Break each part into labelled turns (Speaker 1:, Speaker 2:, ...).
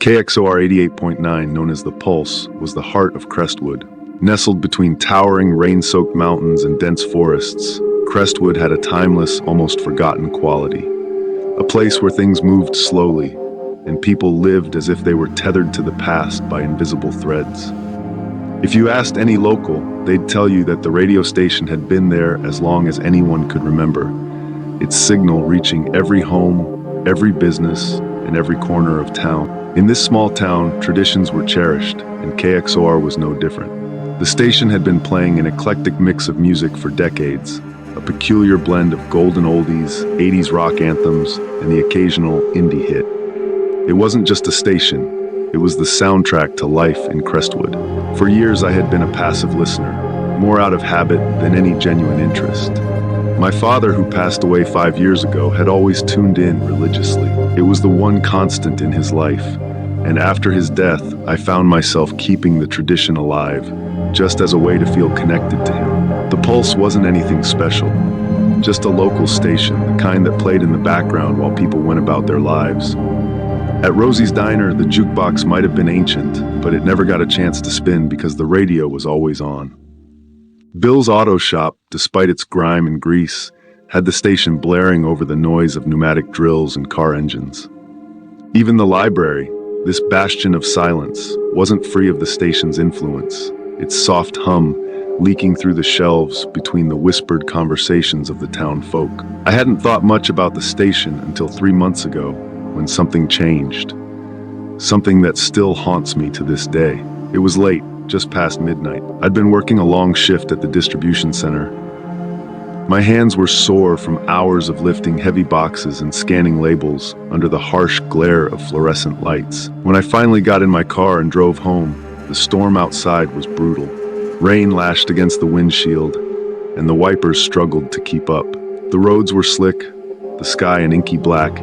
Speaker 1: KXOR 88.9, known as the Pulse, was the heart of Crestwood. Nestled between towering, rain-soaked mountains and dense forests, Crestwood had a timeless, almost forgotten quality. A place where things moved slowly, and people lived as if they were tethered to the past by invisible threads. If you asked any local, they'd tell you that the radio station had been there as long as anyone could remember, its signal reaching every home, every business, and every corner of town. In this small town, traditions were cherished, and KXOR was no different. The station had been playing an eclectic mix of music for decades, a peculiar blend of golden oldies, 80s rock anthems, and the occasional indie hit. It wasn't just a station, it was the soundtrack to life in Crestwood. For years I had been a passive listener, more out of habit than any genuine interest. My father, who passed away 5 years ago, had always tuned in religiously. It was the one constant in his life, and after his death, I found myself keeping the tradition alive, just as a way to feel connected to him. The Pulse wasn't anything special, just a local station, the kind that played in the background while people went about their lives. At Rosie's Diner, the jukebox might have been ancient, but it never got a chance to spin because the radio was always on. Bill's Auto Shop, despite its grime and grease, had the station blaring over the noise of pneumatic drills and car engines. Even the library, this bastion of silence, wasn't free of the station's influence, its soft hum leaking through the shelves between the whispered conversations of the town folk. I hadn't thought much about the station until 3 months ago, when something changed. Something that still haunts me to this day. It was late, just past midnight. I'd been working a long shift at the distribution center. My hands were sore from hours of lifting heavy boxes and scanning labels under the harsh glare of fluorescent lights. When I finally got in my car and drove home, the storm outside was brutal. Rain lashed against the windshield, and the wipers struggled to keep up. The roads were slick, the sky an inky black,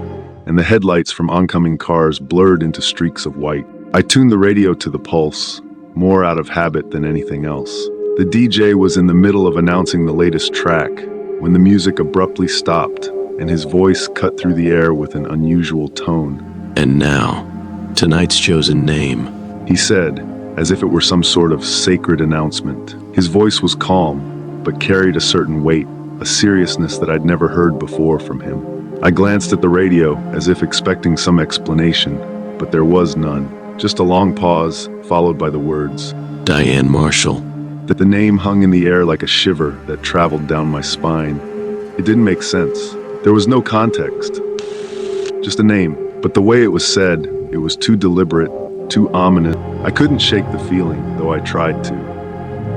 Speaker 1: and the headlights from oncoming cars blurred into streaks of white. I tuned the radio to the Pulse, more out of habit than anything else. The DJ was in the middle of announcing the latest track when the music abruptly stopped and his voice cut through the air with an unusual tone.
Speaker 2: "And now, tonight's chosen name,"
Speaker 1: he said, as if it were some sort of sacred announcement. His voice was calm, but carried a certain weight, a seriousness that I'd never heard before from him. I glanced at the radio as if expecting some explanation, but there was none. Just a long pause, followed by the words,
Speaker 2: "Diane Marshall."
Speaker 1: That the name hung in the air like a shiver that traveled down my spine. It didn't make sense. There was no context. Just a name. But the way it was said, it was too deliberate, too ominous. I couldn't shake the feeling, though I tried to.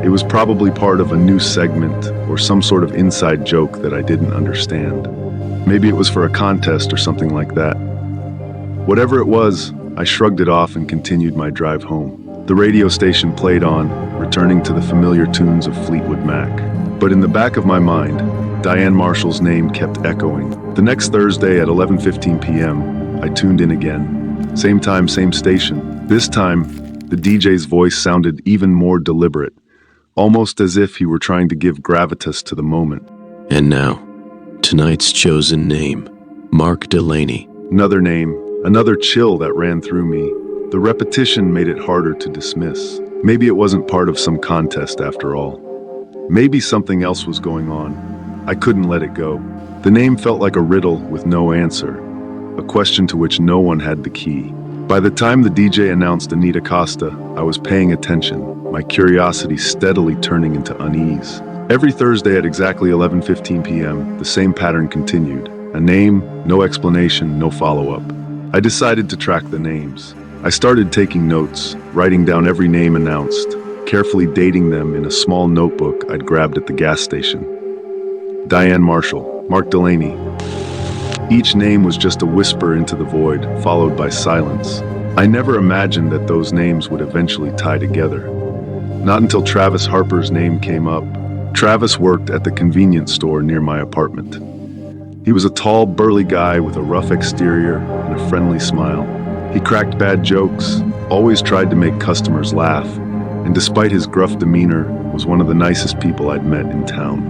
Speaker 1: It was probably part of a new segment or some sort of inside joke that I didn't understand. Maybe it was for a contest or something like that. Whatever it was, I shrugged it off and continued my drive home. The radio station played on, returning to the familiar tunes of Fleetwood Mac. But in the back of my mind, Diane Marshall's name kept echoing. The next Thursday at 11:15 p.m., I tuned in again. Same time, same station. This time, the DJ's voice sounded even more deliberate, almost as if he were trying to give gravitas to the moment.
Speaker 2: "And now, tonight's chosen name, Mark Delaney."
Speaker 1: Another name, another chill that ran through me. The repetition made it harder to dismiss. Maybe it wasn't part of some contest after all. Maybe something else was going on. I couldn't let it go. The name felt like a riddle with no answer, a question to which no one had the key. By the time the DJ announced Anita Costa, I was paying attention, my curiosity steadily turning into unease. Every Thursday at exactly 11:15 p.m., the same pattern continued. A name, no explanation, no follow-up. I decided to track the names. I started taking notes, writing down every name announced, carefully dating them in a small notebook I'd grabbed at the gas station. Diane Marshall, Mark Delaney. Each name was just a whisper into the void, followed by silence. I never imagined that those names would eventually tie together. Not until Travis Harper's name came up. Travis worked at the convenience store near my apartment. He was a tall, burly guy with a rough exterior and a friendly smile. He cracked bad jokes, always tried to make customers laugh, and despite his gruff demeanor, was one of the nicest people I'd met in town.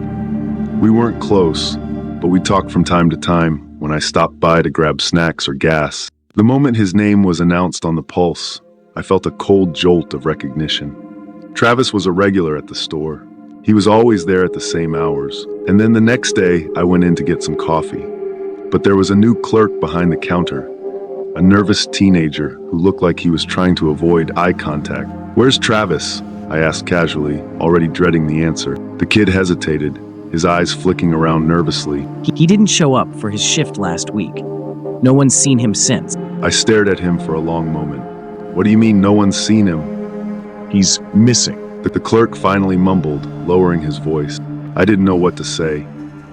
Speaker 1: We weren't close, but we talked from time to time when I stopped by to grab snacks or gas. The moment his name was announced on the Pulse, I felt a cold jolt of recognition. Travis was a regular at the store. He was always there at the same hours. And then the next day, I went in to get some coffee. But there was a new clerk behind the counter, a nervous teenager who looked like he was trying to avoid eye contact. "Where's Travis?" I asked casually, already dreading the answer. The kid hesitated, his eyes flicking around nervously.
Speaker 3: He didn't show up for his shift last week. No one's seen him since.
Speaker 1: I stared at him for a long moment. "What do you mean no one's seen him?"
Speaker 4: He's missing.
Speaker 1: The clerk finally mumbled, lowering his voice. I didn't know what to say.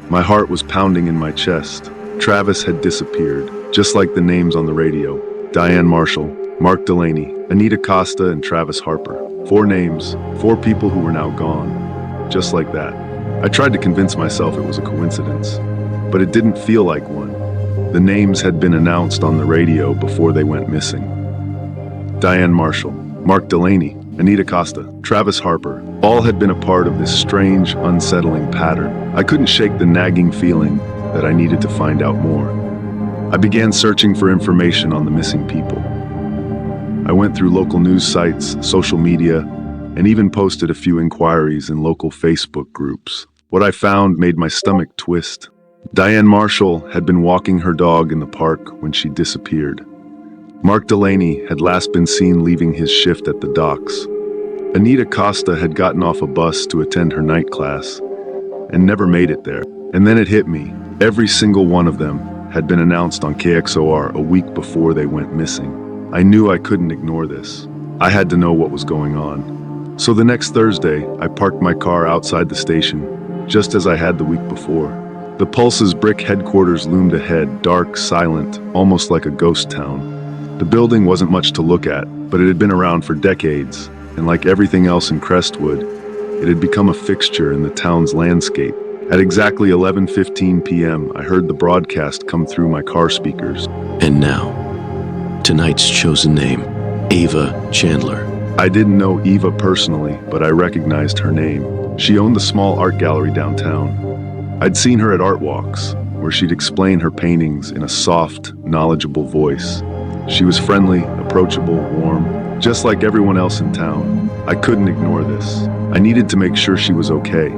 Speaker 1: My heart was pounding in my chest. Travis had disappeared, just like the names on the radio. Diane Marshall, Mark Delaney, Anita Costa, and Travis Harper. 4 names, 4 people who were now gone. Just like that. I tried to convince myself it was a coincidence, but it didn't feel like one. The names had been announced on the radio before they went missing. Diane Marshall, Mark Delaney, Anita Costa, Travis Harper, all had been a part of this strange, unsettling pattern. I couldn't shake the nagging feeling that I needed to find out more. I began searching for information on the missing people. I went through local news sites, social media, and even posted a few inquiries in local Facebook groups. What I found made my stomach twist. Diane Marshall had been walking her dog in the park when she disappeared. Mark Delaney had last been seen leaving his shift at the docks. Anita Costa had gotten off a bus to attend her night class and never made it there. And then it hit me. Every single one of them had been announced on KXOR a week before they went missing. I knew I couldn't ignore this. I had to know what was going on. So the next Thursday, I parked my car outside the station, just as I had the week before. The Pulse's brick headquarters loomed ahead, dark, silent, almost like a ghost town. The building wasn't much to look at, but it had been around for decades, and like everything else in Crestwood, it had become a fixture in the town's landscape. At exactly 11:15 p.m., I heard the broadcast come through my car speakers.
Speaker 2: And now, tonight's chosen name, Ava Chandler.
Speaker 1: I didn't know Eva personally, but I recognized her name. She owned the small art gallery downtown. I'd seen her at art walks, where she'd explain her paintings in a soft, knowledgeable voice. She was friendly, approachable, warm, just like everyone else in town. I couldn't ignore this. I needed to make sure she was okay,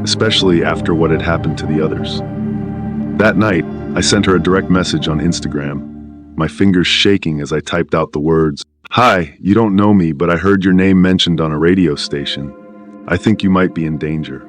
Speaker 1: especially after what had happened to the others. That night, I sent her a direct message on Instagram, my fingers shaking as I typed out the words, "Hi, you don't know me, but I heard your name mentioned on a radio station. I think you might be in danger.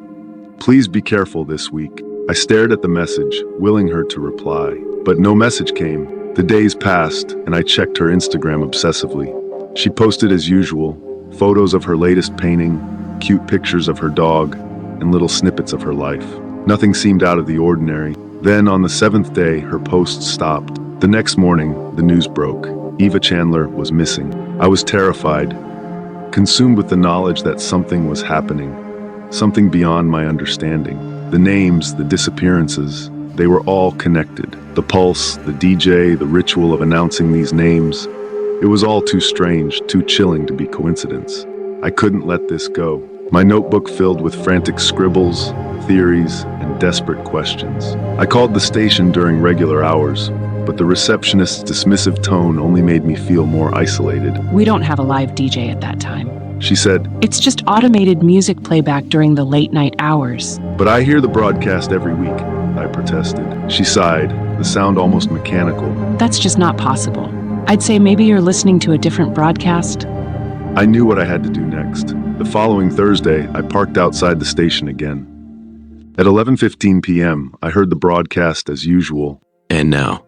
Speaker 1: Please be careful this week." I stared at the message, willing her to reply, but no message came. The days passed, and I checked her Instagram obsessively. She posted as usual, photos of her latest painting, cute pictures of her dog, and little snippets of her life. Nothing seemed out of the ordinary. Then, on the 7th day, her posts stopped. The next morning, the news broke. Eva Chandler was missing. I was terrified, consumed with the knowledge that something was happening, something beyond my understanding. The names, the disappearances, they were all connected. The pulse, the DJ, the ritual of announcing these names. It was all too strange, too chilling to be coincidence. I couldn't let this go. My notebook filled with frantic scribbles, theories, and desperate questions. I called the station during regular hours, but the receptionist's dismissive tone only made me feel more isolated.
Speaker 5: "We don't have a live DJ at that time,"
Speaker 1: she said.
Speaker 5: "It's just automated music playback during the late night hours."
Speaker 1: "But I hear the broadcast every week," I protested. She sighed, the sound almost mechanical.
Speaker 5: "That's just not possible. I'd say maybe you're listening to a different broadcast."
Speaker 1: I knew what I had to do next. The following Thursday, I parked outside the station again. At 11:15 p.m., I heard the broadcast as usual.
Speaker 2: And now,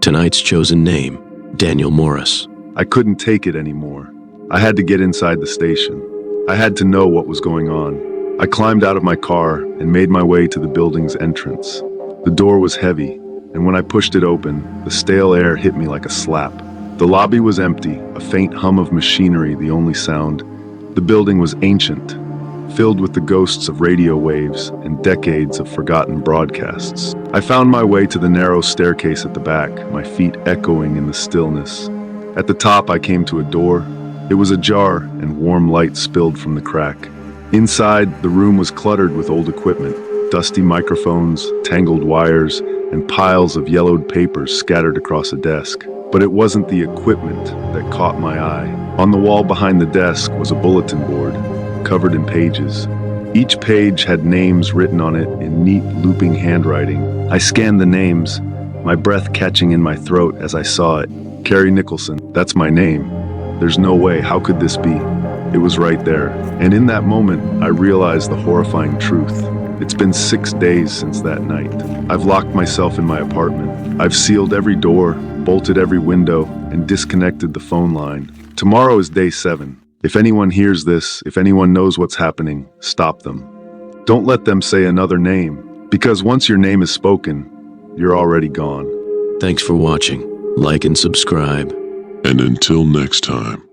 Speaker 2: tonight's chosen name, Daniel Morris.
Speaker 1: I couldn't take it anymore. I had to get inside the station. I had to know what was going on. I climbed out of my car and made my way to the building's entrance. The door was heavy, and when I pushed it open, the stale air hit me like a slap. The lobby was empty, a faint hum of machinery the only sound. The building was ancient, filled with the ghosts of radio waves and decades of forgotten broadcasts. I found my way to the narrow staircase at the back, my feet echoing in the stillness. At the top, I came to a door. It was ajar, and warm light spilled from the crack. Inside, the room was cluttered with old equipment, dusty microphones, tangled wires, and piles of yellowed papers scattered across a desk. But it wasn't the equipment that caught my eye. On the wall behind the desk was a bulletin board, covered in pages. Each page had names written on it in neat, looping handwriting. I scanned the names, my breath catching in my throat as I saw it. Carrie Nicholson, that's my name. There's no way, how could this be? It was right there. And in that moment, I realized the horrifying truth. It's been 6 days since that night. I've locked myself in my apartment. I've sealed every door, bolted every window, and disconnected the phone line. Tomorrow is day 7. If anyone hears this, if anyone knows what's happening, stop them. Don't let them say another name, because once your name is spoken, you're already gone.
Speaker 2: Thanks for watching. Like and subscribe.
Speaker 6: And until next time.